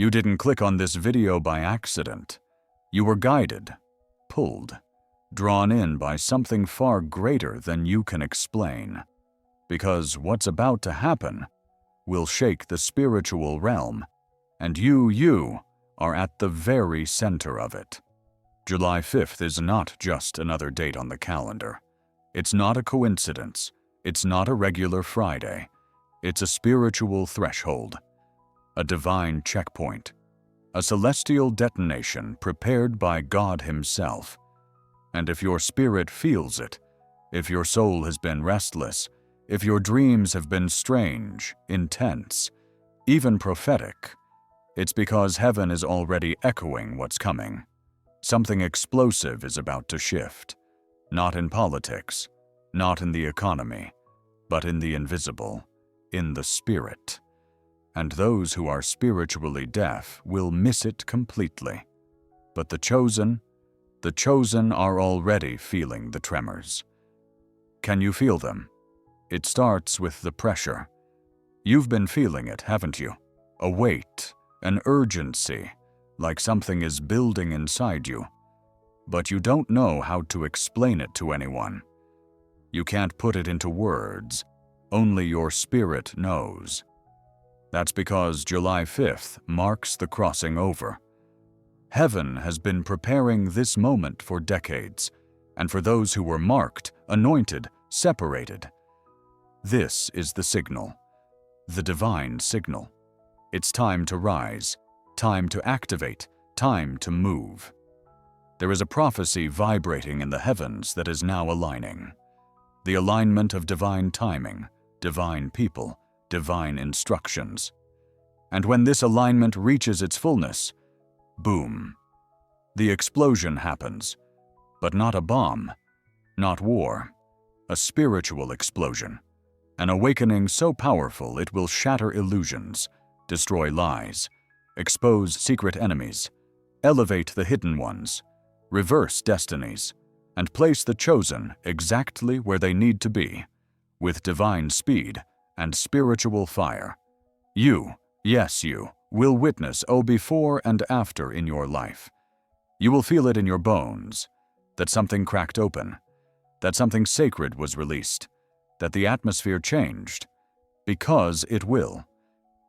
You didn't click on this video by accident. You were guided, pulled, drawn in by something far greater than you can explain. Because what's about to happen will shake the spiritual realm, and you are at the very center of it. July 5th is not just another date on the calendar. It's not a coincidence. It's not a regular Friday. It's a spiritual threshold, a divine checkpoint, a celestial detonation prepared by God Himself. And if your spirit feels it, if your soul has been restless, if your dreams have been strange, intense, even prophetic, it's because heaven is already echoing what's coming. Something explosive is about to shift, not in politics, not in the economy, but in the invisible, in the spirit. And those who are spiritually deaf will miss it completely. But the chosen are already feeling the tremors. Can you feel them? It starts with the pressure. You've been feeling it, haven't you? A weight, an urgency, like something is building inside you. But you don't know how to explain it to anyone. You can't put it into words. Only your spirit knows. That's because July 5th marks the crossing over. Heaven has been preparing this moment for decades, and for those who were marked, anointed, separated. This is the signal, the divine signal. It's time to rise, time to activate, time to move. There is a prophecy vibrating in the heavens that is now aligning. The alignment of divine timing, divine people, divine instructions. And when this alignment reaches its fullness, boom, the explosion happens. But not a bomb, not war, a spiritual explosion. An awakening so powerful it will shatter illusions, destroy lies, expose secret enemies, elevate the hidden ones, reverse destinies, and place the chosen exactly where they need to be, with divine speed and spiritual fire. You, yes you, will witness before and after in your life. You will feel it in your bones, that something cracked open, that something sacred was released, that the atmosphere changed, because it will.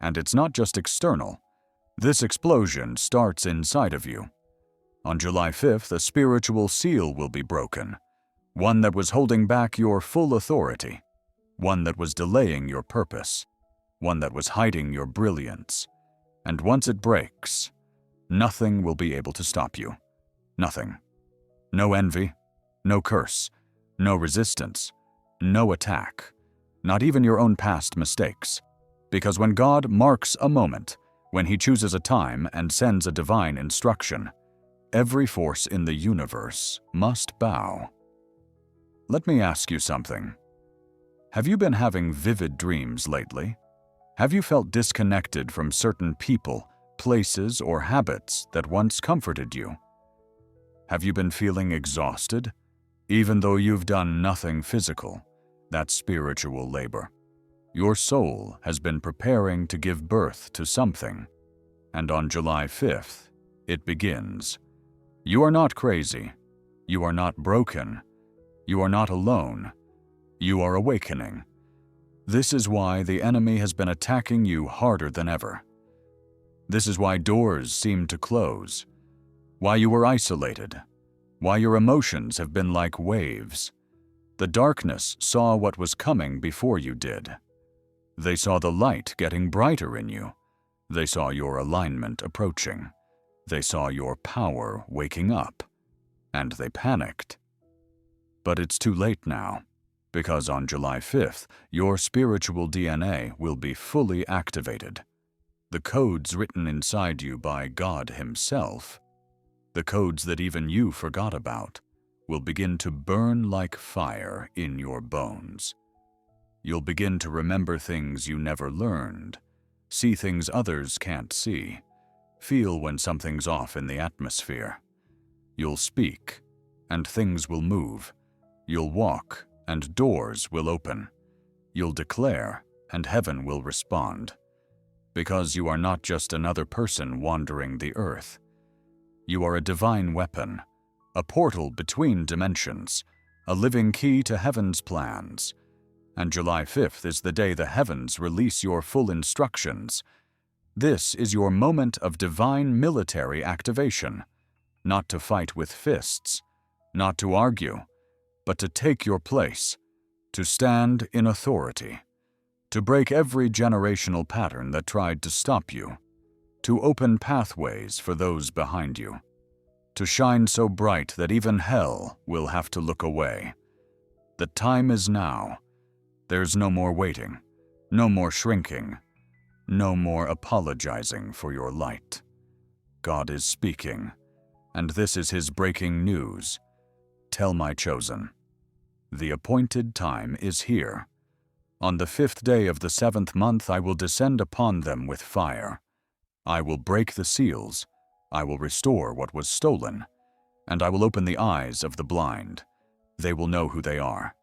And it's not just external. This explosion starts inside of you. On July 5th, a spiritual seal will be broken, one that was holding back your full authority, one that was delaying your purpose, one that was hiding your brilliance. And once it breaks, nothing will be able to stop you. Nothing. No envy, no curse, no resistance, no attack, not even your own past mistakes. Because when God marks a moment, when He chooses a time and sends a divine instruction, every force in the universe must bow. Let me ask you something. Have you been having vivid dreams lately? Have you felt disconnected from certain people, places, or habits that once comforted you? Have you been feeling exhausted? Even though you've done nothing physical, that's spiritual labor. Your soul has been preparing to give birth to something, and on July 5th, it begins. You are not crazy. You are not broken. You are not alone. You are awakening. This is why the enemy has been attacking you harder than ever. This is why doors seem to close, why you were isolated, why your emotions have been like waves. The darkness saw what was coming before you did. They saw the light getting brighter in you. They saw your alignment approaching. They saw your power waking up. And they panicked. But it's too late now, because on July 5th, your spiritual DNA will be fully activated. The codes written inside you by God Himself, the codes that even you forgot about, will begin to burn like fire in your bones. You'll begin to remember things you never learned, see things others can't see, feel when something's off in the atmosphere. You'll speak, and things will move. You'll walk, and doors will open. You'll declare, and heaven will respond. because you are not just another person wandering the earth. You are a divine weapon, a portal between dimensions, a living key to heaven's plans. And July 5th is the day the heavens release your full instructions. This is your moment of divine military activation, not to fight with fists, not to argue, but to take your place, to stand in authority, to break every generational pattern that tried to stop you, to open pathways for those behind you, to shine so bright that even hell will have to look away. The time is now. There's no more waiting, no more shrinking, no more apologizing for your light. God is speaking, and this is his breaking news. Tell my chosen, the appointed time is here. On the 5th day of the 7th month I will descend upon them with fire. I will break the seals, I will restore what was stolen, and I will open the eyes of the blind. They will know who they are.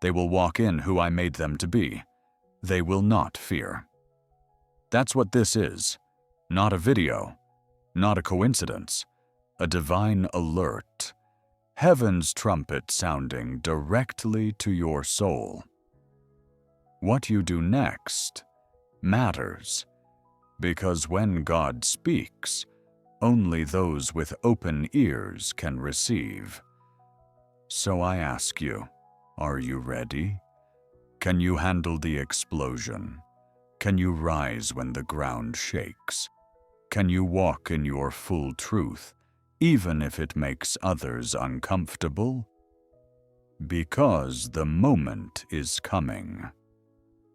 They will walk in who I made them to be. They will not fear. That's what this is. Not a video, not a coincidence, a divine alert. Heaven's trumpet sounding directly to your soul. What you do next matters, because when God speaks, only those with open ears can receive. So I ask you, are you ready? Can you handle the explosion? Can you rise when the ground shakes? Can you walk in your full truth, even if it makes others uncomfortable? Because the moment is coming,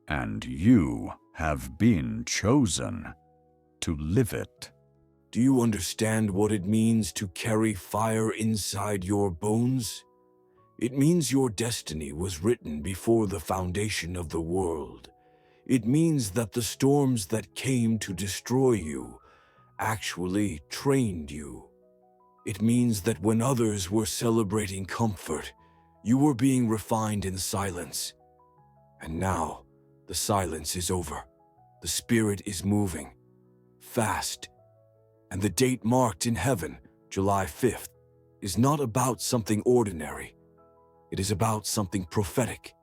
and you have been chosen to live it. Do you understand what it means to carry fire inside your bones? It means your destiny was written before the foundation of the world. It means that the storms that came to destroy you actually trained you. It means that when others were celebrating comfort, you were being refined in silence. And now, the silence is over. The Spirit is moving, fast. And the date marked in heaven, July 5th, is not about something ordinary. It is about something prophetic.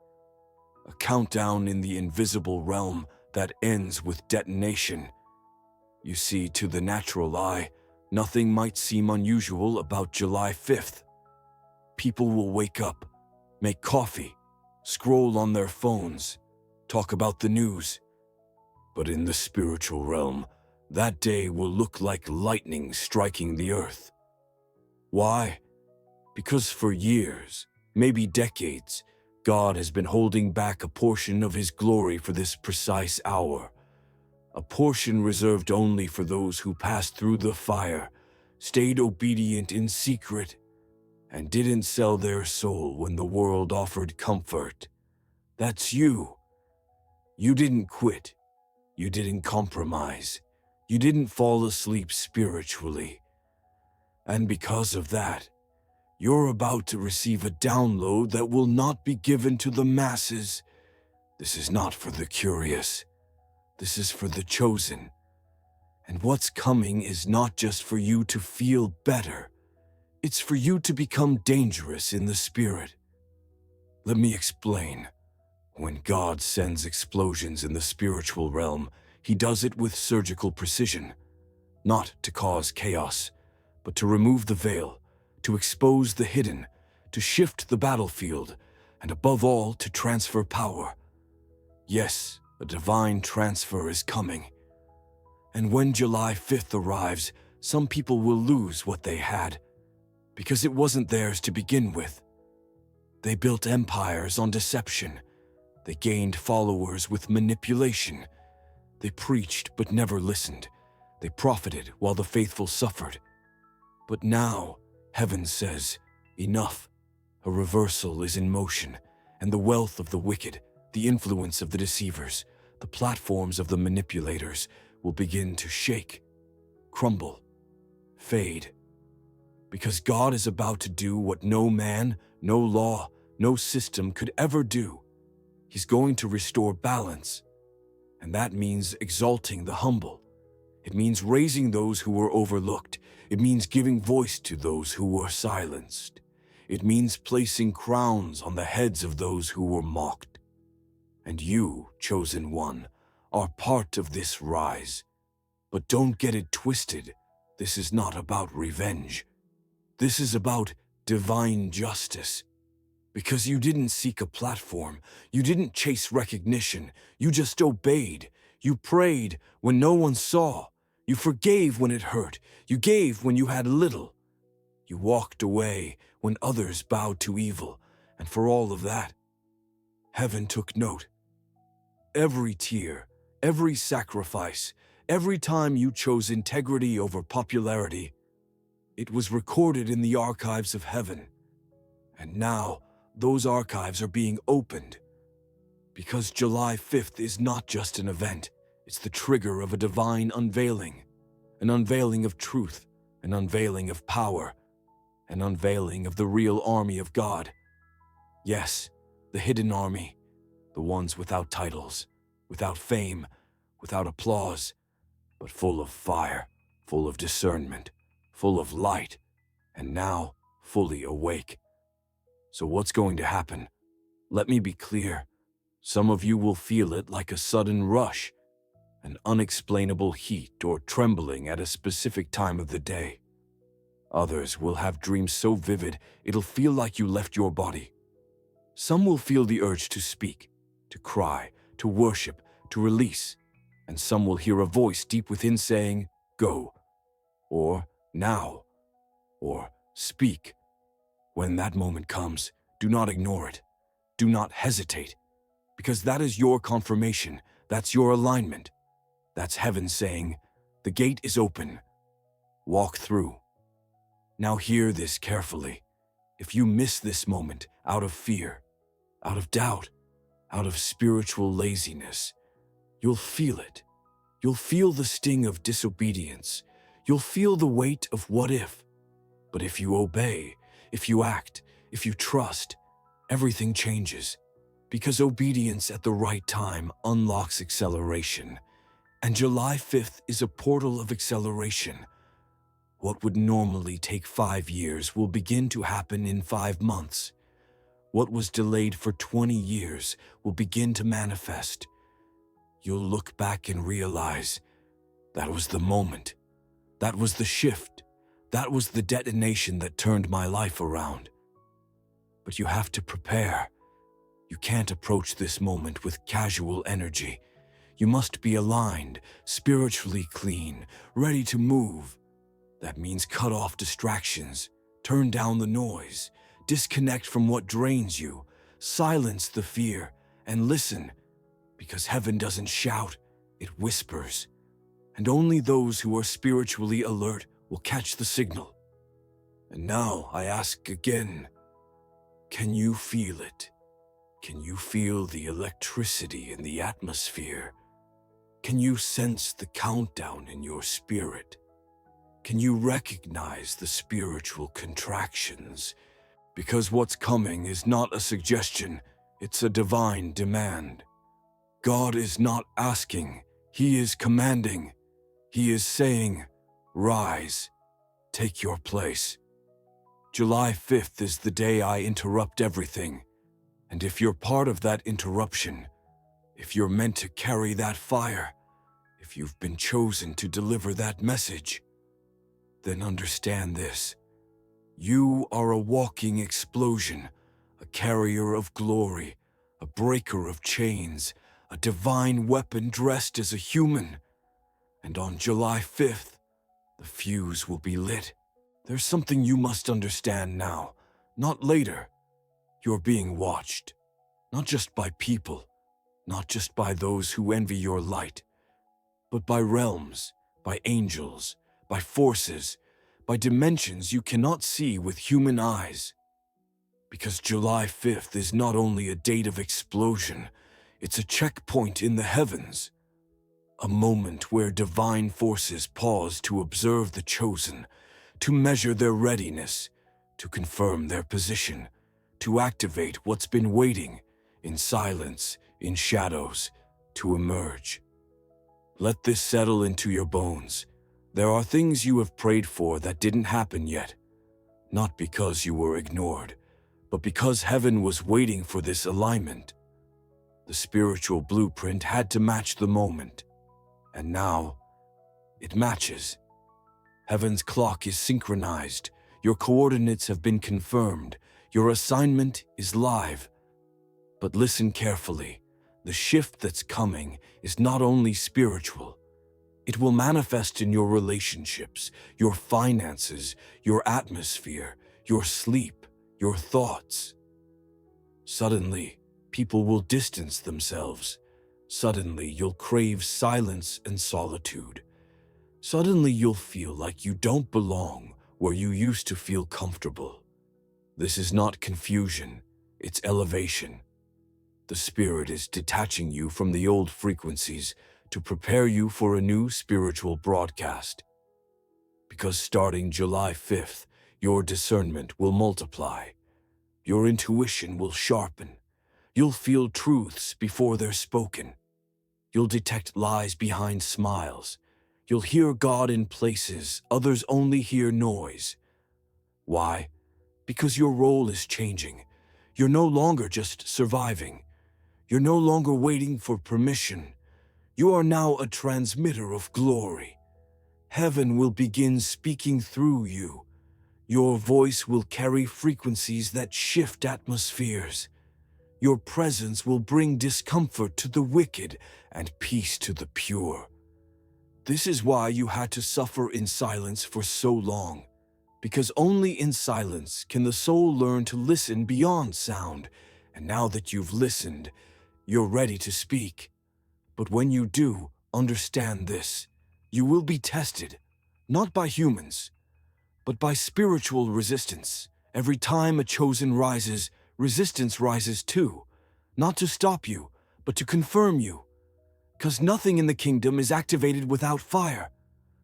A countdown in the invisible realm that ends with detonation. You see, to the natural eye, nothing might seem unusual about July 5th. People will wake up, make coffee, scroll on their phones, talk about the news. But in the spiritual realm, that day will look like lightning striking the earth. Why? Because for years, maybe decades, God has been holding back a portion of his glory for this precise hour. A portion reserved only for those who passed through the fire, stayed obedient in secret, and didn't sell their soul when the world offered comfort. That's you. You didn't quit. You didn't compromise. You didn't fall asleep spiritually. And because of that, you're about to receive a download that will not be given to the masses. This is not for the curious. This is for the chosen. And what's coming is not just for you to feel better. It's for you to become dangerous in the spirit. Let me explain. When God sends explosions in the spiritual realm, he does it with surgical precision, not to cause chaos, but to remove the veil, to expose the hidden, to shift the battlefield, and above all, to transfer power. Yes, a divine transfer is coming. And when July 5th arrives, some people will lose what they had, because it wasn't theirs to begin with. They built empires on deception. They gained followers with manipulation. They preached but never listened. They profited while the faithful suffered. But now, heaven says, enough. A reversal is in motion, and the wealth of the wicked, the influence of the deceivers, the platforms of the manipulators will begin to shake, crumble, fade. Because God is about to do what no man, no law, no system could ever do. He's going to restore balance. And that means exalting the humble. It means raising those who were overlooked. It means giving voice to those who were silenced. It means placing crowns on the heads of those who were mocked. And you, chosen one, are part of this rise. But don't get it twisted. This is not about revenge. This is about divine justice. Because you didn't seek a platform, you didn't chase recognition, you just obeyed. You prayed when no one saw. You forgave when it hurt. You gave when you had little. You walked away when others bowed to evil. And for all of that, heaven took note. Every tear, every sacrifice, every time you chose integrity over popularity, it was recorded in the archives of heaven. And now, those archives are being opened. Because July 5th is not just an event, it's the trigger of a divine unveiling. An unveiling of truth, an unveiling of power, an unveiling of the real army of God. Yes, the hidden army, the ones without titles, without fame, without applause, but full of fire, full of discernment, full of light, and now fully awake. So what's going to happen? Let me be clear. Some of you will feel it like a sudden rush, an unexplainable heat or trembling at a specific time of the day. Others will have dreams so vivid it'll feel like you left your body. Some will feel the urge to speak, to cry, to worship, to release, and some will hear a voice deep within saying, "Go," or "Now," or "Speak." When that moment comes, do not ignore it. Do not hesitate, because that is your confirmation. That's your alignment. That's heaven saying, "The gate is open. Walk through." Now hear this carefully. If you miss this moment out of fear, out of doubt, out of spiritual laziness, you'll feel it. You'll feel the sting of disobedience. You'll feel the weight of what if. But if you obey, if you act, if you trust, everything changes. Because obedience at the right time unlocks acceleration. And July 5th is a portal of acceleration. What would normally take 5 years will begin to happen in 5 months. What was delayed for 20 years will begin to manifest. You'll look back and realize that was the moment. That was the shift. That was the detonation that turned my life around. But you have to prepare. You can't approach this moment with casual energy. You must be aligned, spiritually clean, ready to move. That means cut off distractions, turn down the noise, disconnect from what drains you, silence the fear, and listen, because heaven doesn't shout, it whispers. And only those who are spiritually alert will catch the signal. And now I ask again, can you feel it? Can you feel the electricity in the atmosphere? Can you sense the countdown in your spirit? Can you recognize the spiritual contractions? Because what's coming is not a suggestion, it's a divine demand. God is not asking, He is commanding. He is saying, "Rise, take your place." July 5th is the day I interrupt everything. And if you're part of that interruption, if you're meant to carry that fire, if you've been chosen to deliver that message, then understand this. You are a walking explosion, a carrier of glory, a breaker of chains, a divine weapon dressed as a human. And on July 5th, the fuse will be lit. There's something you must understand now, not later. You're being watched, not just by people, not just by those who envy your light, but by realms, by angels, by forces, by dimensions you cannot see with human eyes. Because July 5th is not only a date of explosion, it's a checkpoint in the heavens. A moment where divine forces pause to observe the chosen, to measure their readiness, to confirm their position, to activate what's been waiting, in silence, in shadows, to emerge. Let this settle into your bones. There are things you have prayed for that didn't happen yet, not because you were ignored, but because heaven was waiting for this alignment. The spiritual blueprint had to match the moment, and now it matches. Heaven's clock is synchronized. Your coordinates have been confirmed. Your assignment is live. But listen carefully. The shift that's coming is not only spiritual. It will manifest in your relationships, your finances, your atmosphere, your sleep, your thoughts. Suddenly, people will distance themselves. Suddenly, you'll crave silence and solitude. Suddenly, you'll feel like you don't belong where you used to feel comfortable. This is not confusion, it's elevation. The Spirit is detaching you from the old frequencies to prepare you for a new spiritual broadcast. Because starting July 5th, your discernment will multiply. Your intuition will sharpen. You'll feel truths before they're spoken. You'll detect lies behind smiles. You'll hear God in places others only hear noise. Why? Because your role is changing. You're no longer just surviving. You're no longer waiting for permission. You are now a transmitter of glory. Heaven will begin speaking through you. Your voice will carry frequencies that shift atmospheres. Your presence will bring discomfort to the wicked and peace to the pure. This is why you had to suffer in silence for so long, because only in silence can the soul learn to listen beyond sound. And now that you've listened, you're ready to speak. But when you do, understand this: you will be tested, not by humans, but by spiritual resistance. Every time a chosen rises, resistance rises too, not to stop you, but to confirm you. Because nothing in the kingdom is activated without fire.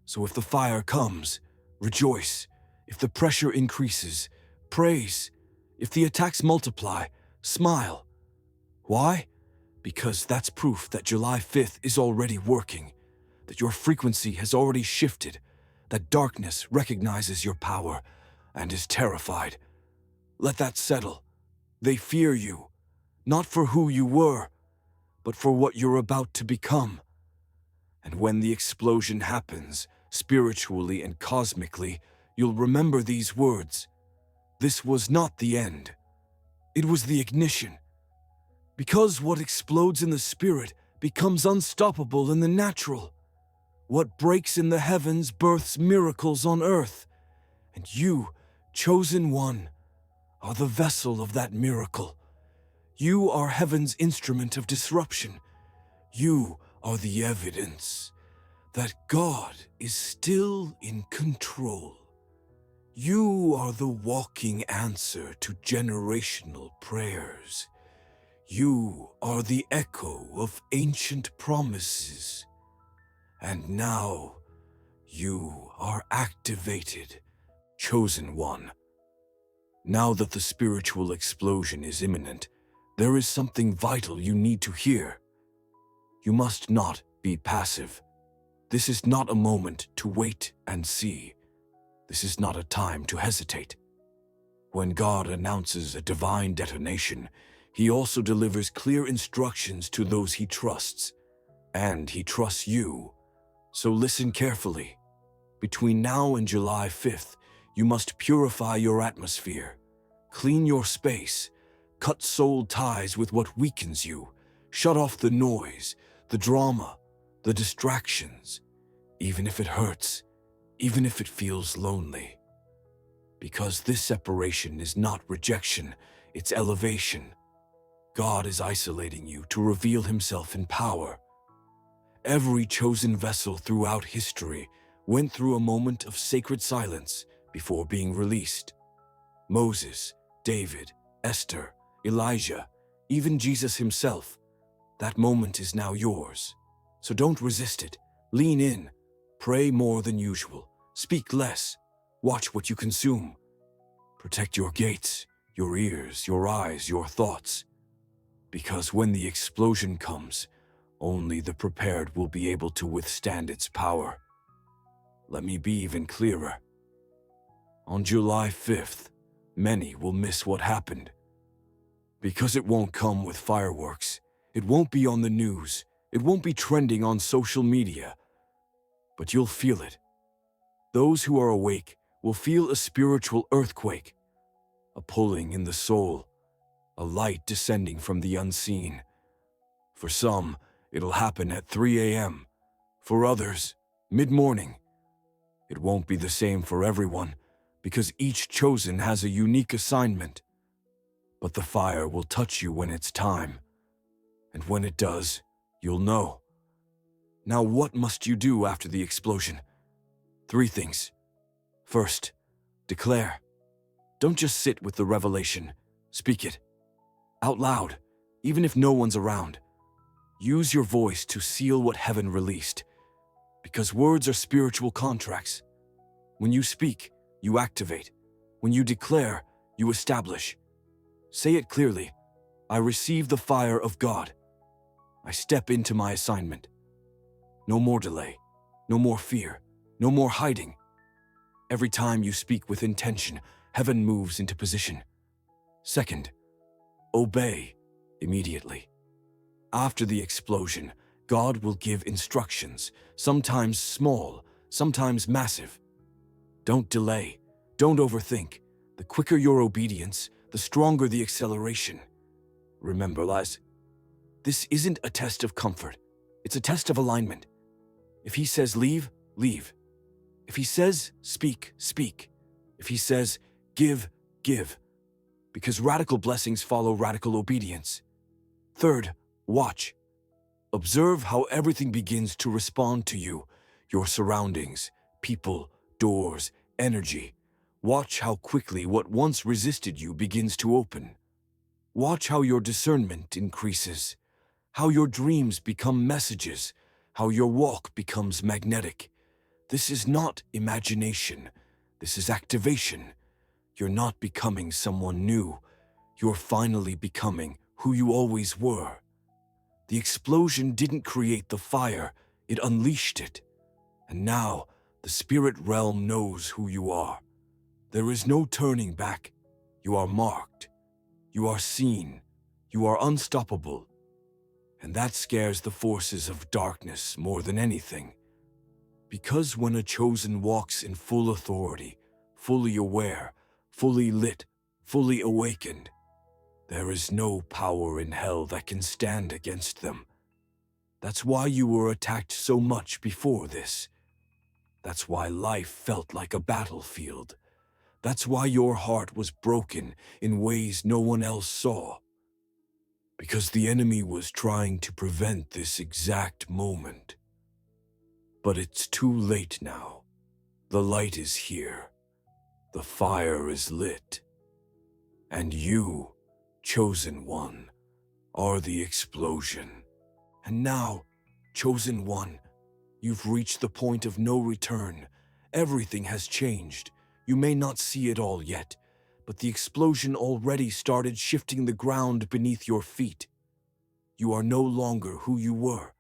So if the fire comes, rejoice. If the pressure increases, praise. If the attacks multiply, smile. Why? Because that's proof that July 5th is already working, that your frequency has already shifted, that darkness recognizes your power and is terrified. Let that settle. They fear you, not for who you were, but for what you're about to become. And when the explosion happens, spiritually and cosmically, you'll remember these words: this was not the end. It was the ignition. Because what explodes in the spirit becomes unstoppable in the natural. What breaks in the heavens births miracles on earth. And you, chosen one, are the vessel of that miracle. You are heaven's instrument of disruption. You are the evidence that God is still in control. You are the walking answer to generational prayers. You are the echo of ancient promises. And now, you are activated, chosen one. Now that the spiritual explosion is imminent, there is something vital you need to hear. You must not be passive. This is not a moment to wait and see. This is not a time to hesitate. When God announces a divine detonation, He also delivers clear instructions to those He trusts. And He trusts you. So listen carefully. Between now and July 5th, you must purify your atmosphere, clean your space, cut soul ties with what weakens you, shut off the noise, the drama, the distractions, even if it hurts, even if it feels lonely. Because this separation is not rejection, it's elevation. God is isolating you to reveal Himself in power. Every chosen vessel throughout history went through a moment of sacred silence before being released. Moses, David, Esther, Elijah, even Jesus Himself. That moment is now yours. So don't resist it. Lean in. Pray more than usual. Speak less. Watch what you consume. Protect your gates, your ears, your eyes, your thoughts. Because when the explosion comes, Only the prepared will be able to withstand its power. Let me be even clearer. On July 5th, many will miss what happened. Because it won't come with fireworks. It won't be on the news. It won't be trending on social media. But you'll feel it. Those who are awake will feel a spiritual earthquake, a pulling in the soul, a light descending from the unseen. For some, it'll happen at 3 a.m. For others, mid-morning. It won't be the same for everyone, because each chosen has a unique assignment. But the fire will touch you when it's time. And when it does, you'll know. Now what must you do after the explosion? 3 things. First, declare. Don't just sit with the revelation. Speak it. Out loud, even if no one's around. Use your voice to seal what heaven released. Because words are spiritual contracts. When you speak, you activate. When you declare, you establish. Say it clearly. I receive the fire of God. I step into my assignment. No more delay. No more fear. No more hiding. Every time you speak with intention, heaven moves into position. Second, obey immediately. After the explosion, God will give instructions, sometimes small, sometimes massive. Don't delay. Don't overthink. The quicker your obedience, the stronger the acceleration. Remember, Liz, this isn't a test of comfort. It's a test of alignment. If he says leave, leave. If he says speak, speak. If he says give, give. Because radical blessings follow radical obedience. Third, watch. Observe how everything begins to respond to you, your surroundings, people, doors, energy. Watch how quickly what once resisted you begins to open. Watch how your discernment increases, how your dreams become messages, how your walk becomes magnetic. This is not imagination. This is activation. You're not becoming someone new. You're finally becoming who you always were. The explosion didn't create the fire, it unleashed it. And now, the spirit realm knows who you are. There is no turning back. You are marked. You are seen. You are unstoppable. And that scares the forces of darkness more than anything. Because when a chosen walks in full authority, fully aware, fully lit, fully awakened, there is no power in hell that can stand against them. That's why you were attacked so much before this. That's why life felt like a battlefield. That's why your heart was broken in ways no one else saw. Because the enemy was trying to prevent this exact moment. But it's too late now. The light is here. The fire is lit. And you, chosen one, are the explosion. And now, chosen one, you've reached the point of no return. Everything has changed. You may not see it all yet, but the explosion already started shifting the ground beneath your feet. You are no longer who you were.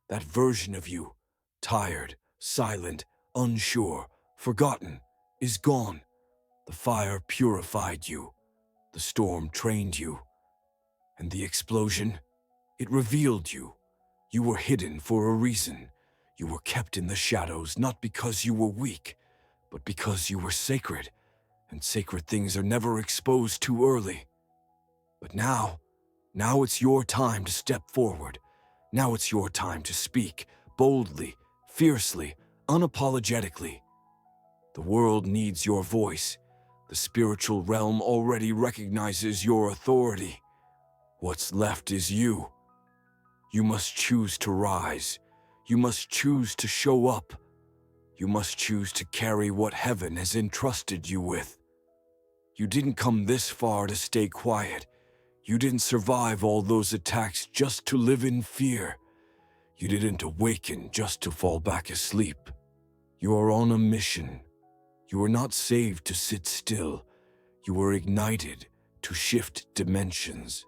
That version of you, tired, silent, unsure, forgotten, is gone. The fire purified you. The storm trained you. And the explosion, it revealed you. You were hidden for a reason. You were kept in the shadows not because you were weak, but because you were sacred, and sacred things are never exposed too early. But now it's your time to step forward. Now it's your time to speak, boldly, fiercely, unapologetically. The world needs your voice. The spiritual realm already recognizes your authority. What's left is you. You must choose to rise. You must choose to show up. You must choose to carry what heaven has entrusted you with. You didn't come this far to stay quiet. You didn't survive all those attacks just to live in fear. You didn't awaken just to fall back asleep. You are on a mission. You were not saved to sit still. You were ignited to shift dimensions.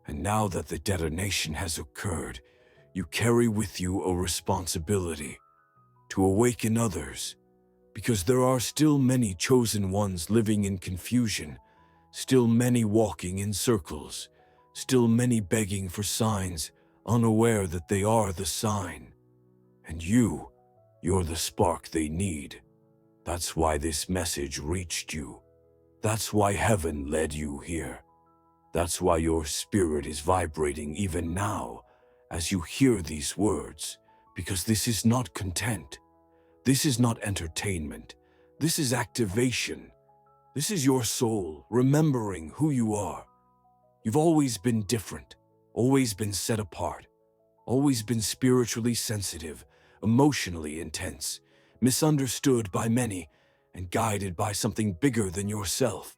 And now that the detonation has occurred, you carry with you a responsibility to awaken others, because there are still many chosen ones living in confusion, still many walking in circles, still many begging for signs, unaware that they are the sign. And you're the spark they need. That's why this message reached you. That's why heaven led you here. That's why your spirit is vibrating even now as you hear these words, because this is not content. This is not entertainment. This is activation. This is your soul remembering who you are. You've always been different, always been set apart, always been spiritually sensitive, emotionally intense, misunderstood by many, and guided by something bigger than yourself.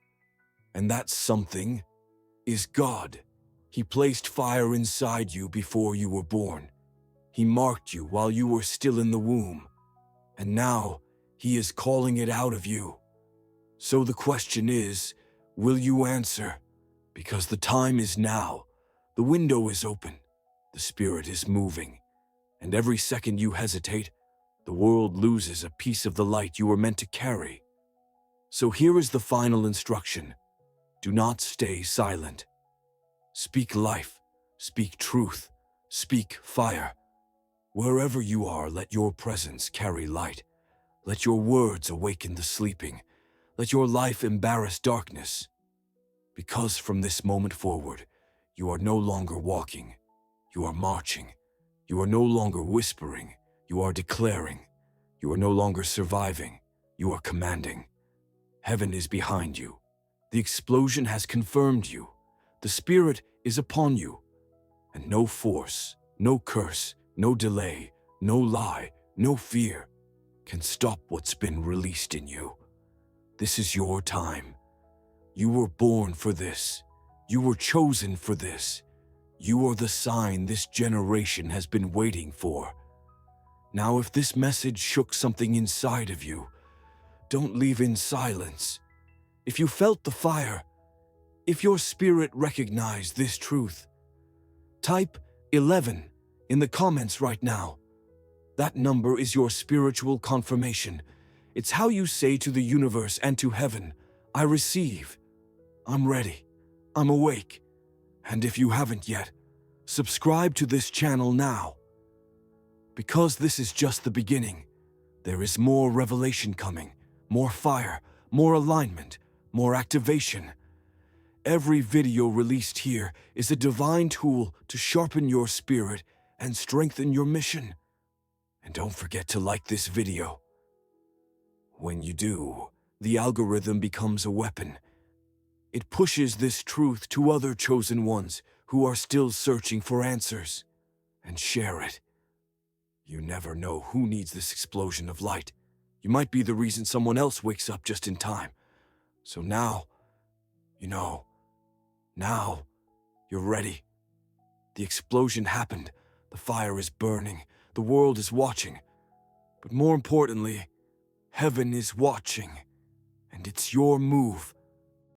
And that something is God. He placed fire inside you before you were born. He marked you while you were still in the womb. And now He is calling it out of you. So the question is, will you answer? Because the time is now. The window is open. The Spirit is moving. And every second you hesitate, the world loses a piece of the light you were meant to carry. So here is the final instruction. Do not stay silent. Speak life, speak truth, speak fire. Wherever you are, let your presence carry light. Let your words awaken the sleeping. Let your life embarrass darkness. Because from this moment forward, you are no longer walking. You are marching. You are no longer whispering. You are declaring. You are no longer surviving. You are commanding. Heaven is behind you. The explosion has confirmed you. The Spirit is upon you. And no force, no curse, no delay, no lie, no fear can stop what's been released in you. This is your time. You were born for this. You were chosen for this. You are the sign this generation has been waiting for. Now, if this message shook something inside of you, don't leave in silence. If you felt the fire, if your spirit recognized this truth, type 11 in the comments right now. That number is your spiritual confirmation. It's how you say to the universe and to heaven, I receive, I'm ready, I'm awake. And if you haven't yet, subscribe to this channel now. Because this is just the beginning. There is more revelation coming, more fire, more alignment, more activation. Every video released here is a divine tool to sharpen your spirit and strengthen your mission. And don't forget to like this video. When you do, the algorithm becomes a weapon. It pushes this truth to other chosen ones who are still searching for answers. And share it. You never know who needs this explosion of light. You might be the reason someone else wakes up just in time. So now, now you're ready. The explosion happened. The fire is burning. The world is watching. But more importantly, heaven is watching. And it's your move